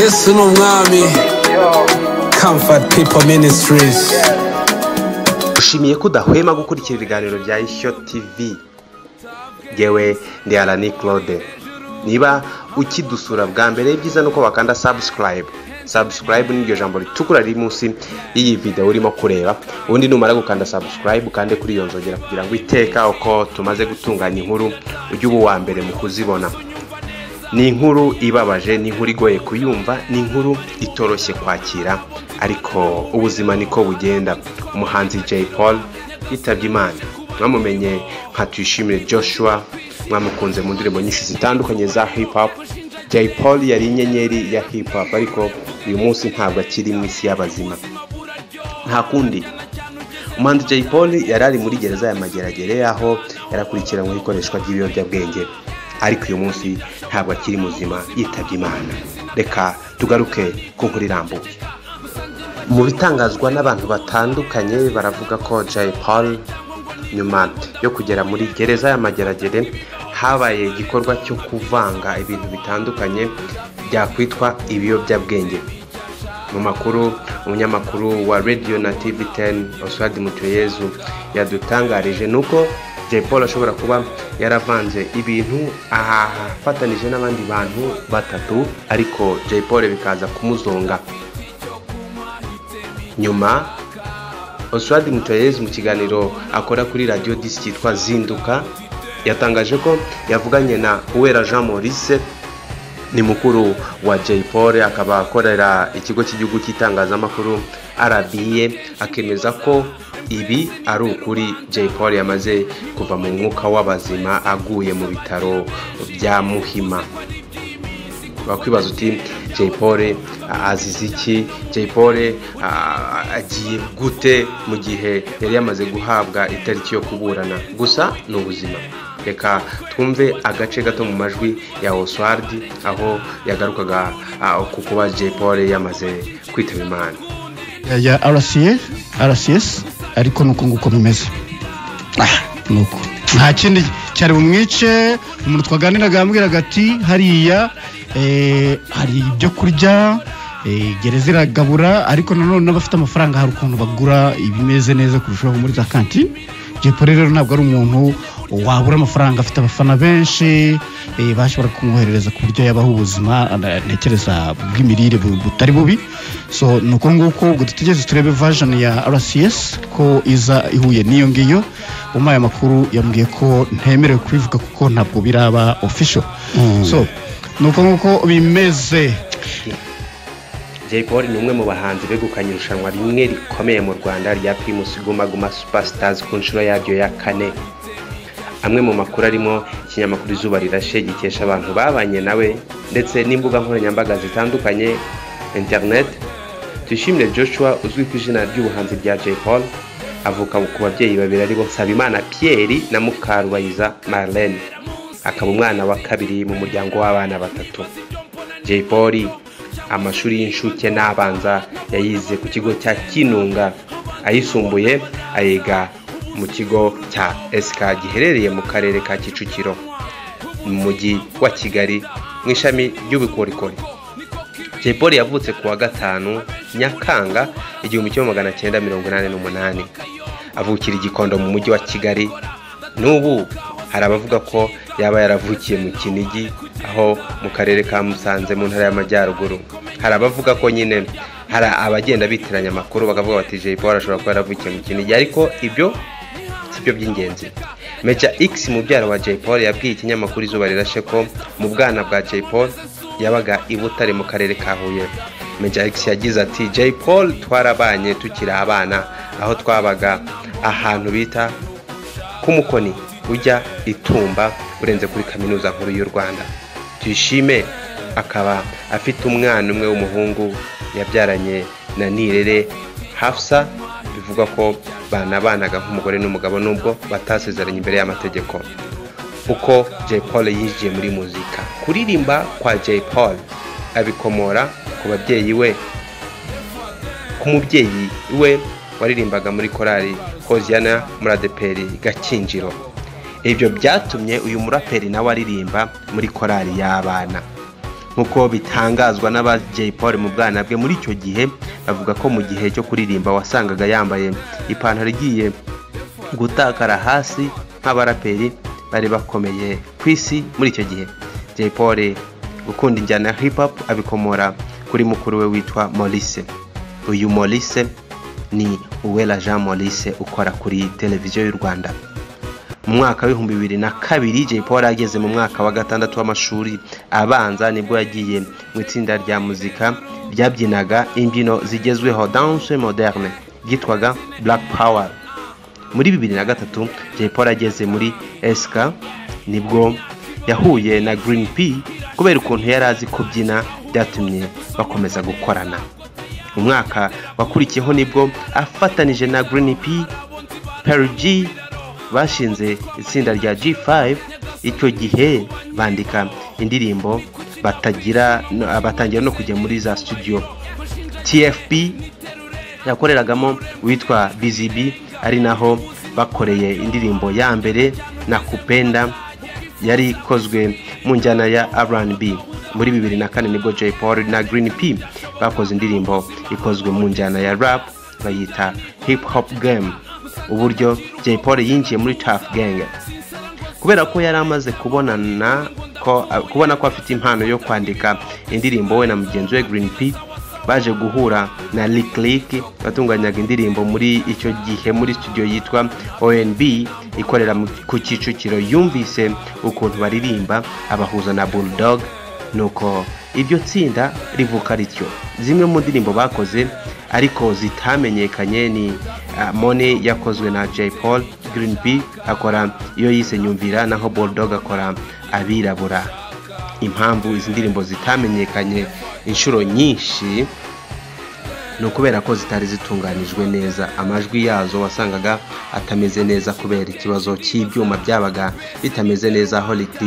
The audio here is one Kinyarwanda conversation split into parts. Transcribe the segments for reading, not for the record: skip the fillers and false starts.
Yesu n'umwami. Comfort People Ministries. Ushimiye ko udahwema gukurikira ibiganiro bya Ishyo TV. Yewe ndi Alani Claude. Niba ukidusura bwa mbere byiza nuko wakanda subscribe. Subscribe ni iryo jambo ritukura riri munsi iyi video urimo kureba. Ubundi numara gukanda subscribe kandi kuri iyo nzogera kugira ngo iteka uko tumaze gutunganya inkuru ujye ubu wa mbere mu kuzibona. Ni inkuru ibabaje, ni inkuru igoye kuyumva, ni inkuru itoroshye kwakira, ariko ubuzima niko bugenda. Umuhanzi Jay Paul yitabye Imana. Mwamumenye nka Tuyishimire Joshua, mwamukunze mu ndirimbo nyinshi zitandukanye za hip hop. Jay Paul yari inyenyeri ya hip hop, ariko uyu munsi ntabwo akiri mu isi y'abazima. Nta kundi. Umuhanzi Jay Paul yarari muri gereza ya Mageragere, aho yarakurikiranyweho ikoreshwa ry'ibiyobyabwenge, ariko uyu munsi ntabwo akiri muzima, yitabye Imana. Reka tugaruke ku nkuru irambuye. Mu bitangazwa n'abantu batandukanye baravuga ko Jay Paul nyuma yo kugera muri gereza ya Mageragere habaye igikorwa cyo kuvanga ibintu bitandukanye byakwitwa ibiyobyabwenge. Mu makuru, umunyamakuru wa Radio na TV10 Oswald Mutuyezu yadutangarije nuko Jay Paul ashobora kuba yaravanze ibintu afatanije n'abandi bantu batatu, ariko Jay Paul bikaza kumuzonga. Nyuma Oswald Mutuyezu mu kiganiro akora kuri Radio Disi cyitwa Zinduka yatangaje ko yavuganye na Uwera Jean Maurice, ni mukuru wa Jay Paul, akaba akorera ikigo cy'igihugu cy'itangazamakuru RBA, akemeza ko ibi ari ukuri. Jay Paul yamaze kuva mu mwuka w'abazima aguye mu bitaro bya Muhima. Bakwibaza uti Jay Paul azize iki? Jay Paul agiye gute mu gihe yari yamaze guhabwa itariki yo kuburana? Gusa ni ubuzima. Reka twumve agace gato mu majwi ya Oswald aho yagarukaga ku kuba Jay Paul yamaze kwitaba Imana. Ya RCS ariko nuko nguko bimeze. Nuko nta kindi cyari bumwice. Umuntu twaganiraga yambwiraga ati hariya hari ibyo kurya, gereza iragabura, ariko nanone n'abafite amafaranga hari ukuntu bagura ibimeze neza kurushaho muri za kantine. Jay Paul rero ntabwo ari umuntu wabura amafaranga, afite abafana benshi bashobora kumwoherereza ku buryo yabaho ubuzima ntekereza bw'imirire butari bubi. So nuko nguko ubwo dutegereze turebe version ya RCS ko iza ihuye n'iyo ngiyo. Umaye amakuru yambwiye ko ntemerewe kubivuga kuko ntabwo biraba official. So nuko nguko bimeze. Jay Paul ni umwe mu bahanzi begukanye irushanwa rimwe rikomeye mu Rwanda rya Primus Guma Guma Superstars ku nshuro yaryo ya 4. Amwe mu makuru arimo ikinyamakuru Izuba Rirashe gikesha abantu babanye nawe ndetse n'imbuga nkoranyambaga zitandukanye internet. Tuyishimire Joshua uzwi ku izina ry'ubuhanzi rya Jay Paul avuka ku babyeyi babiri ari bo Nsabimana Pierre na Mukarubayiza Marlene, akaba umwana wa kabiri mu muryango w'abana batatu. Jay Paul amashuri y'inshuke n'abanza yayize ku kigo cya Kinunga, ayisumbuye ayiga mu kigo cya SK giherereye mu karere ka Kicukiro mu mujyi wa Kigali mu ishami ry'ubukorikori. Jay Paul yavutse ku wa 5 Nyakanga 1988, avukira Gikondo mu mujyi wa Kigali. N'ubu hari abavuga ko yaba yaravukiye mu Kinigi aho mu karere ka Musanze mu ntara y'Amajyaruguru. Hari abavuga ko nyine hari abagenda bitiranya amakuru bakavuga bati Jay Paul ashobora kuba yaravukiye mu Kinigi, ariko ibyo sibyo by'ingenzi. Major X mubyara wa Jay Paul yabwiye ikinyamakuru Izuba Rirashe ko mu bwana bwa Jay Paul yabaga i Butare mu karere ka Huye. Major X yagize ati Jay Paul twarabanye tukiri abana, aho twabaga ahantu bita ku Mukoni ujya Itumba urenze kuri kaminuza nkuru y'u Rwanda. Tuyishime akaba afite umwana umwe w'umuhungu yabyaranye na Nirere Hafsa, bivuga ko banabanaga nk'umugore n'umugabo nubwo batasezeranye imbere y'amategeko. Uko Jay Paul yinjiye muri muzika. Kuririmba kwa Jay Paul abikomora ku babyeyi we, ku mubyeyi we waririmbaga muri korali Hoziyana muri ADEPR Gakinjiro. Ibyo byatumye uyu muraperi nawe aririmba muri korali y'abana. nkuko bitangazwa n'aba Jay Polly mu bwana bwe muri icyo gihe. Bavuga ko mu gihe cyo kuririmba wasangaga yambaye ipantaro igiye gutakara hasi nk'abaraperi bari bakomeye ku isi muri icyo gihe. Jay Polly gukunda injyana ya hip hop abikomora kuri mukuru we witwa Maurice. Uyu Maurice ni Uwera Jean Maurice ukora kuri televiziyo y'u Rwanda. Mu mwaka wa 2002 Jay Polly ageze mu mwaka wa 6 w'amashuri abanza nibwo yagiye mu itsinda rya muzika ryabyinaga imbyino zigezweho danse moderne yitwaga Black Power. Muri 2003 Jay Polly ageze muri SK nibwo yahuye na Green P kubera ukuntu yari azi kubyina byatumye bakomeza gukorana. Umwaka wakurikiyeho nibwo afatanije na Green P, Perry G bashinze itsinda rya G5. Icyo gihe bandika indirimbo batangira no kujya muri za studio. TFP yakoreragamo witwa BZB ari naho bakoreye indirimbo ya mbere na Kupenda yari ikozwe mu njyana ya R&B. Muri 2004 nibwo Jay Polly na Green P bakoze indirimbo ikozwe mu njyana ya rap bayita Hip Hop Game. Uburyo Jay Polly yinjiye muri Tough Gang kubera ko yari amaze kubona ko afite impano yo kwandika indirimbo. We na mugenzi we Green P baje guhura na Lick batunganyaga indirimbo muri icyo gihe muri studio yitwa ONB ikorera ku Kicukiro. Yumvise ukuntu baririmba abahuza na Bulldog, nuko ibyo tsinda rivuka rityo. Zimwe mu ndirimbo bakoze ariko zitamenyekanye ni Money yakozwe na Jay Polly, Green P akora iyo yise Nyumvira, naho Bulldog akora Abirabura. Impamvu izi ndirimbo zitamenyekanye inshuro nyinshi no kubera ko zitari zitunganijwe neza. Amajwi yazo wasangaga atameze neza kubera ikibazo cy'ibyuma byabaga bitameze neza. aho Lick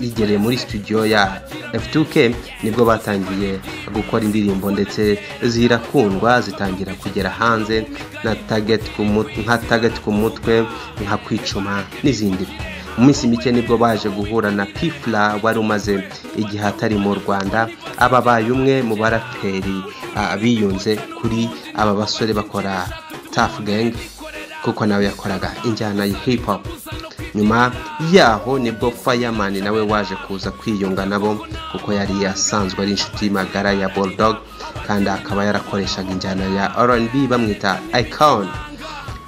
igereye muri studio ya F2K nibwo batangiye gukora indirimbo ndetse zirakundwa zitangira kugera hanze na Target ku mutwe nka Kwicuma n'izindi. Mu minsi mike nibwo baje guhura na P-Fla wari umaze igihe atari mu Rwanda. Ababaye umwe mu baraperi biyunze kuri aba basore bakora Tough Gang kuko nawe yakoraga injyana ya hip hop. Nyuma yaho nibwo Fireman nawe waje kuza kwiyunga nabo kuko yari yasanzwe ari inshuti magara ya Bulldog kandi akaba yarakoreshaga injyana ya R&B bamwita Icon.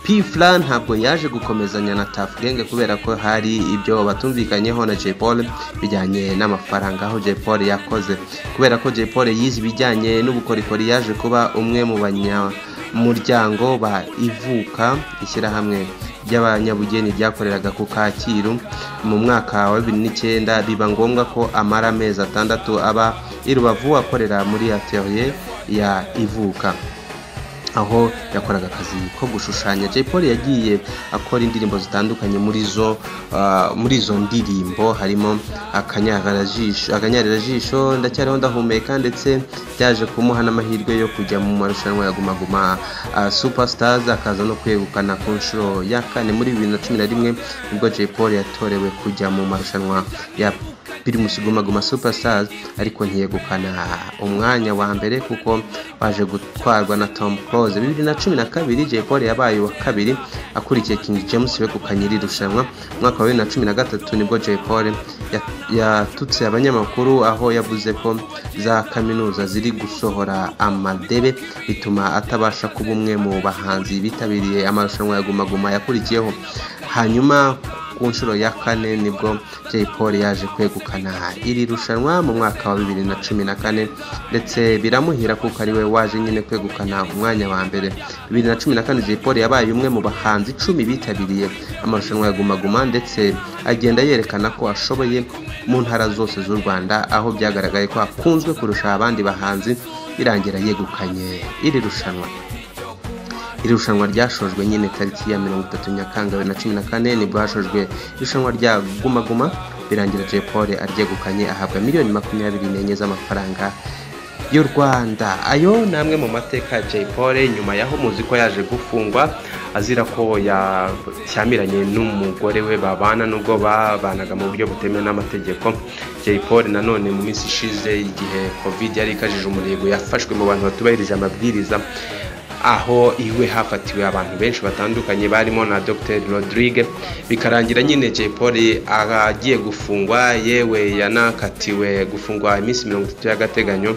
P-Fla ntabwo yaje gukomezanya na Tough Gang kubera ko hari ibyo batumvikanyeho na Jay Polly bijyanye n'amafaranga. Aho Jay Polly yakoze kubera ko Jay Polly yize bijyanye n'ubukorikori yaje kuba umwe mu banyamuryango ba Ivuka, ishyirahamwe ry'abanyabugeni ryakoreraga ku Kacyiru. Mu mwaka wa 2009 biba ngombwa ko amara amezi 6 aba i Rubavu akorera muri atelier ya Ivuka aho yakoraga akazi ko gushushanya. Jay Polly yagiye akora indirimbo zitandukanye muri izo ndirimbo harimo akanyarira-jisho, ndacyariho ndahumeka, ndetse byaje kumuha n'amahirwe yo kujya mu marushanwa ya Guma Guma Superstars akaza no kwegukana ku nshuro ya 4. Muri 2011 nibwo Jay Polly yatorewe kujya mu marushanwa ya Primus Guma Guma Superstars ariko ntiyegukana umwanya wa mbere kuko baje gutwarwa na Tom Close. 2012 Jay Polly yabaye wa kabiri akurikiye King James we kukanyiri rushanwa. Mwaka wa 2013 nibwo Jay Polly yatutse abanyamakuru aho yavuze ko za kaminuza ziri gusohora amadebe bituma atabasha kuba umwe mu bahanzi bitabiriye amarushanwa ya Guma Guma yakurikiyeho. Hanyuma ku nshuro ya 4 nibwo Jay Polly yaje kwegukana iri rushanwa mu mwaka wa 2014 ndetse biramuhira kuko ari we waje nyine kwegukana umwanya wa mbere. 2014 Jay Polly yabaye umwe mu bahanzi 10 bitabiriye amarushanwa ya Guma Guma ndetse agenda yerekana ko ashoboye mu ntara zose z'u Rwanda, aho byagaragaye ko akunzwe kurusha abandi bahanzi birangira yegukanye iri rushanwa. Iri rushanwa ryashojwe nyine tariki ya 30 Nyakanga 2014 nibwo hashojwe irushanwa rya Guma Guma birangira Jay Polly aryegukanye ahabwa miliyoni 24 z'amafaranga y'u Rwanda. Ayo namwe mu mateka ya Jay Polly nyuma yaho muzi ko yaje gufungwa azira ko yashyamiranye n'umugore we babana nubwo babanaga mu buryo butemewe n'amategeko. Jay Polly nanone mu minsi ishize igihe covid yari ikajije umurego yafashwe mu bantu batubahirije amabwiriza, aho iwe hafatiwe abantu benshi batandukanye barimo na Dr. Rodrigue, bikarangira nyine Jay Polly agiye gufungwa, yewe yanakatiwe gufungwa iminsi 30 y'agateganyo,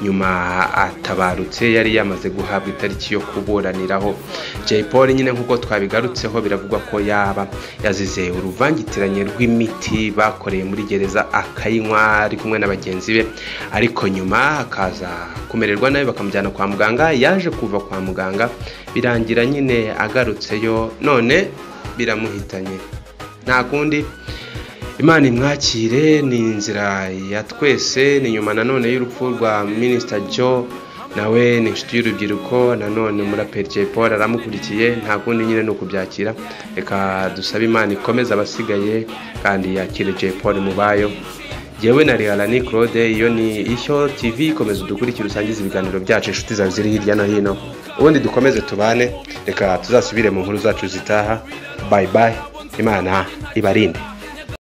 nyuma atabarutse yari yamaze guhabwa itariki yo kuburaniraho. Jay Polly nyine nkuko twabigarutseho biravugwa ko yaba yazize uruvangitiranye rw'imiti bakoreye muri gereza akayinywa ari kumwe n'abagenzi be, ariko nyuma akaza kumererwa nabi bakamujyana kwa muganga. Yaje kuva kwa muganga birangira nyine agarutseyo, none biramuhitanye. Nta kundi, Imana imwakire, ni inzira ya twese. Ni nyuma nanone y'urupfu rwa Minister Joe, nawe ni inshuti y'urubyiruko, nanone umuraperi Jay Polly aramukurikiye. Nta kundi nyine no kubyakira, reka dusabe Imana ikomeza abasigaye kandi yakire Jay Polly mu bayo. Yewe na Alani Claude, iyo ni Ishyo TV. Komeza udukurikira usangiza ibiganiro byacu inshuti zawe ziri hirya no hino, ubundi dukomeze tubane. Reka tuzasubire mu nkuru zacu zitaha. Bye bye, Imana ibarinde.